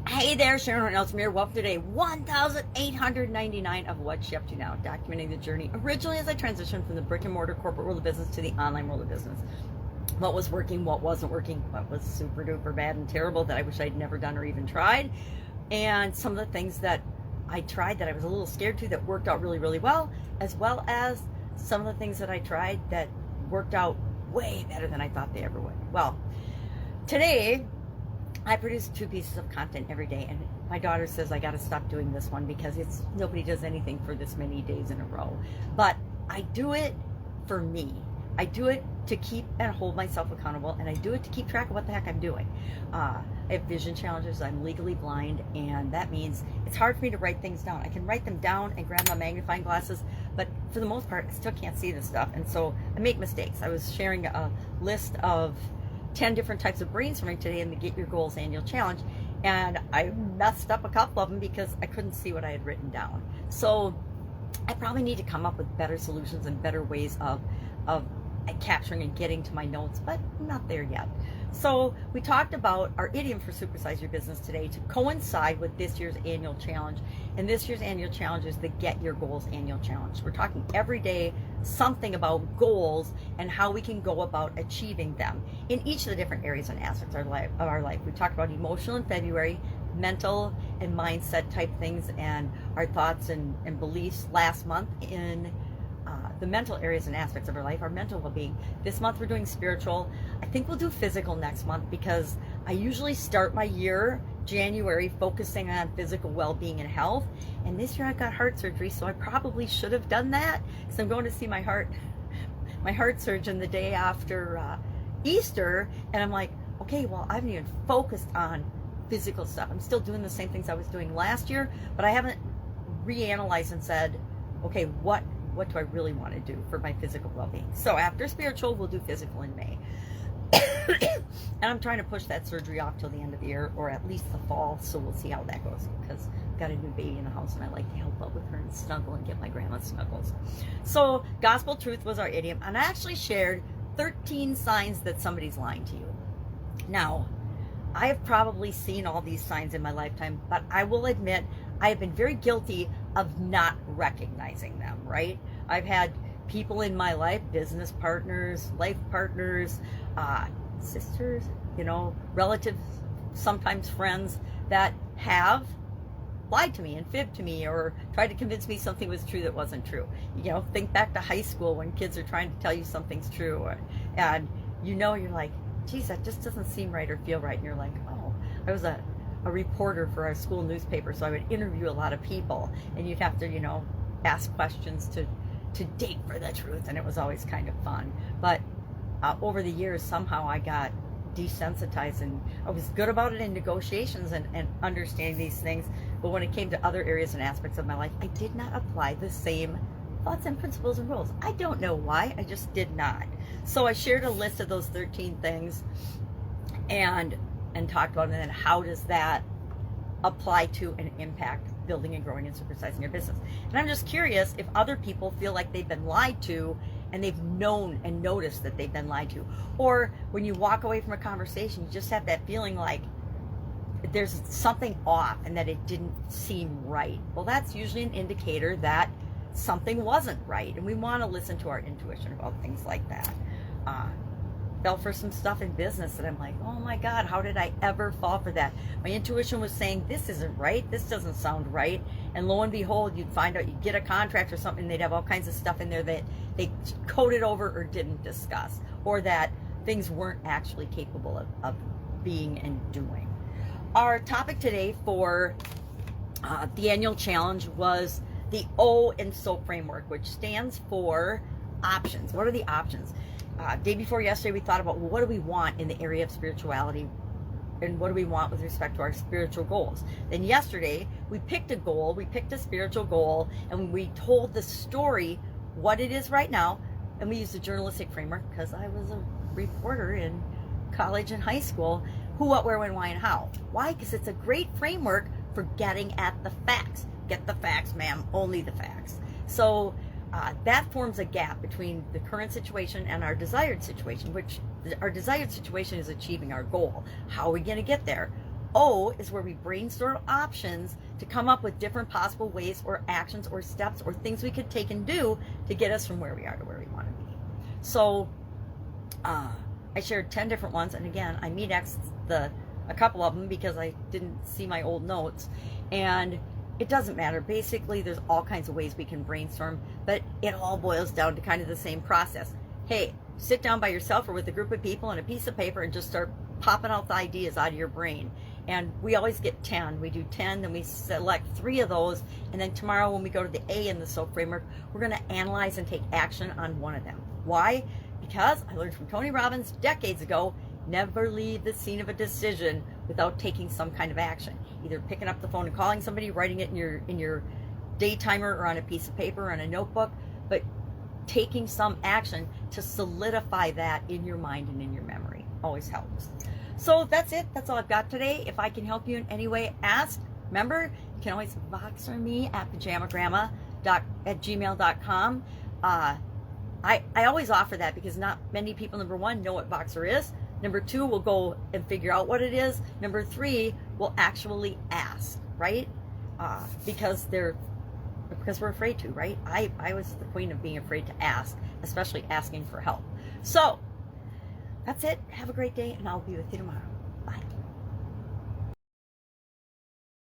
Hey there, Horne-Ellstrom here. Welcome to day 1,899 of What's She Up To Now, documenting the journey originally as I transitioned from the brick and mortar corporate world of business to the online world of business. What was working, what wasn't working, what was super duper bad and terrible that I wish I'd never done or even tried, and some of the things that I tried that I was a little scared to that worked out really, really well, as some of the things that I tried that worked out way better than I thought they ever would. Well, today I produce 2 pieces of content every day, and my daughter says I got to stop doing this one because nobody does anything for this many days in a row. But I do it for me. I do it to keep and hold myself accountable, and I do it to keep track of what the heck I'm doing. I have vision challenges. I'm legally blind, and that means it's hard for me to write things down. I can write them down and grab my magnifying glasses, but for the most part, I still can't see this stuff, and so I make mistakes. I was sharing a list of 10 different types of brainstorming today in the Get Your Goals annual challenge, and I messed up a couple of them because I couldn't see what I had written down. So I probably need to come up with better solutions and better ways of capturing and getting to my notes, but I'm not there yet. So we talked about our idiom for Supersize Your Business today to coincide with this year's annual challenge. And this year's annual challenge is the Get Your Goals annual challenge. We're talking every day something about goals and how we can go about achieving them in each of the different areas and aspects of our life. We talked about emotional in February, mental and mindset type things, and our thoughts and beliefs last month in the mental areas and aspects of our life, our mental well-being. This month we're doing spiritual. I think we'll do physical next month because I usually start my year, January, focusing on physical well-being and health. And this year I got heart surgery, so I probably should have done that because I'm going to see my heart surgeon the day after Easter. And I'm like, okay, well, I haven't even focused on physical stuff. I'm still doing the same things I was doing last year, but I haven't reanalyzed and said, okay, what do I really want to do for my physical well-being? So after spiritual, we'll do physical in May. And I'm trying to push that surgery off till the end of the year, or at least the fall, so we'll see how that goes, because I've got a new baby in the house and I like to help out with her and snuggle and get my grandma snuggles. So gospel truth was our idiom, and I actually shared 13 signs that somebody's lying to you. Now, I have probably seen all these signs in my lifetime, but I will admit I have been very guilty of not recognizing them, right? I've had people in my life, business partners, life partners, sisters, relatives, sometimes friends, that have lied to me and fibbed to me or tried to convince me something was true that wasn't true. Think back to high school when kids are trying to tell you something's true, and you're like, geez, that just doesn't seem right or feel right. And you're like, oh, I was a reporter for our school newspaper, so I would interview a lot of people, and you'd have to, ask questions to dig for the truth, and it was always kind of fun. But over the years, somehow I got desensitized, and I was good about it in negotiations and understanding these things, but when it came to other areas and aspects of my life, I did not apply the same thoughts and principles and rules. I don't know why, I just did not. So I shared a list of those 13 things and talked about it, and then how does that apply to and impact building and growing and supersizing your business. And I'm just curious if other people feel like they've been lied to and they've known and noticed that they've been lied to, or when you walk away from a conversation, you just have that feeling like there's something off and that it didn't seem right. Well, that's usually an indicator that something wasn't right, and we want to listen to our intuition about things like that. Fell for some stuff in business that I'm like, oh my God, how did I ever fall for that? My intuition was saying, this isn't right, this doesn't sound right. And lo and behold, you'd find out, you'd get a contract or something, they'd have all kinds of stuff in there that they coded over or didn't discuss, or that things weren't actually capable of being and doing. Our topic today for the annual challenge was the O and SO framework, which stands for options. What are the options? Day before yesterday, we thought about, well, what do we want in the area of spirituality, and what do we want with respect to our spiritual goals? Then yesterday, we picked a goal, we picked a spiritual goal, and we told the story, what it is right now, and we used a journalistic framework because I was a reporter in college and high school. Who, what, where, when, why, and how. Why? Because it's a great framework for getting at the facts. Get the facts, ma'am, only the facts. So that forms a gap between the current situation and our desired situation, which our desired situation is achieving our goal. How are we going to get there? O is where we brainstorm options to come up with different possible ways or actions or steps or things we could take and do to get us from where we are to where we want to be. So I shared 10 different ones, and again, I meat-X'd a couple of them because I didn't see my old notes, and it doesn't matter. Basically, there's all kinds of ways we can brainstorm, but it all boils down to kind of the same process. Hey, sit down by yourself or with a group of people and a piece of paper and just start popping out the ideas out of your brain. And we always get 10. We do 10, then we select 3 of those, and then tomorrow when we go to the A in the SOAP framework, we're going to analyze and take action on one of them. Why? Because I learned from Tony Robbins decades ago, never leave the scene of a decision without taking some kind of action. Either picking up the phone and calling somebody, writing it in your day timer or on a piece of paper or on a notebook, but taking some action to solidify that in your mind and in your memory always helps. So that's it. That's all I've got today. If I can help you in any way, ask. Remember, you can always Voxer me at pajamagrandma@gmail.com. I always offer that because not many people, number 1, know what Voxer is. Number 2, will go and figure out what it is. Number 3, will actually ask, right? Because we're afraid to, right? I was the queen of being afraid to ask, especially asking for help. So that's it. Have a great day, and I'll be with you tomorrow. Bye.